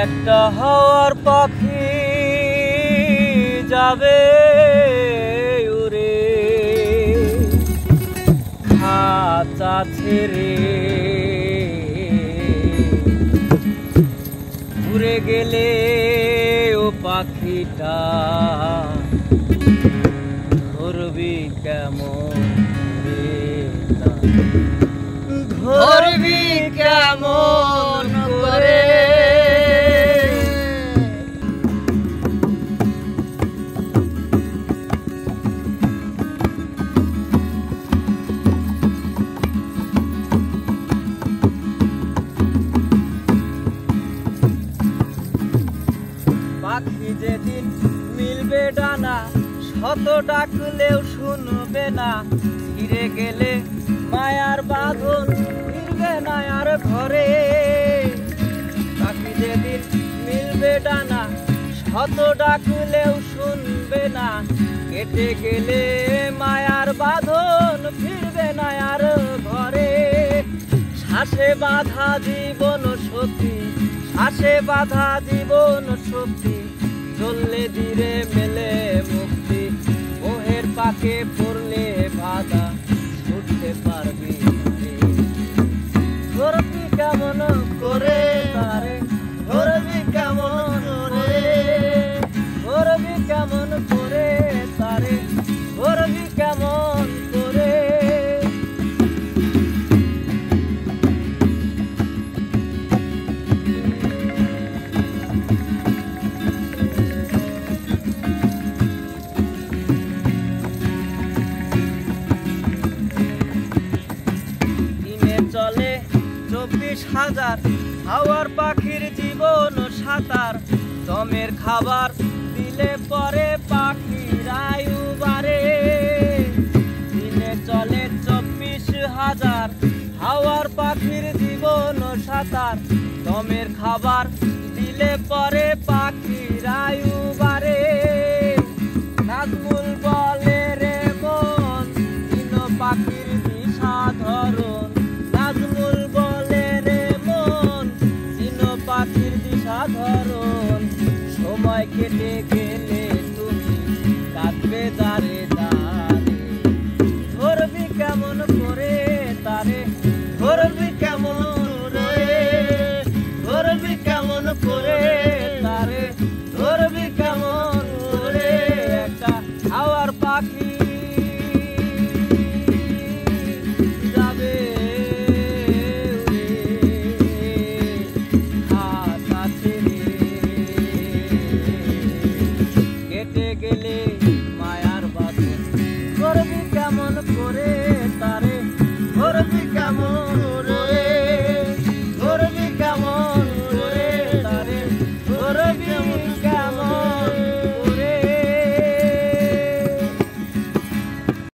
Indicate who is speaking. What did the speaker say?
Speaker 1: একটা হাওয়ার পাখি যাবে উড়ে খাঁচা ছেড়ে, উড়ে গেলে ও পাখিটা ধরবি কেমন ধরবি কেমন করে। পাখি যেদিন মিলবে ডানা, শত ডাকলেও শুনবে না, ফিরে গেলে মায়ার বাঁধন ফিরবে না আর ঘরে। পাখি যেদিন মিলবে ডানা, শত ডাকলেও শুনবে না, কেটে গেলে মায়ার বাঁধন ফিরবে না আর ঘরে। শ্বাসে বাঁধা জীবন সত্যি, শ্বাসে বাঁধা জীবন সত্যি, চললে ধীরে মেলে মুক্তি। মোহের পাকে পড়লে বাধা ছুটতে পারবি ধরবি কেমন করে তারে, ধরবি কেমন করে, ধরবি কেমন করে তারে, ধরবি কেমন করে। চলে 24,000 হাওয়ার পাখির জীবন সাঁতার, দমের খাবার দিলে পরে পাখিরাই উবারে। দিনে চলে 24,000 হাওয়ার পাখির জীবন সাঁতার, দমের খাবার দিলে পরে পাখিরাই উবারে। নাজমুল বলে রে মন দিন পাখির দিশাধরণ, নাজমুল বলে রে মন চিন পাখির দিশাধরণ। সময় কেটে গেলে তুমি কাঁদবে দাঁড়ে দাঁড়ে, ধরবি কেমন করে তারে, ধরবি কেমন করে, ধরবি কেমন করে তারে, ধরবি কেমন করে। একটা হাওয়ার পাখি যাবে গেলে মায়ার বাঁধন, ধরবি কেমন করে তারে, ধরবি কেমন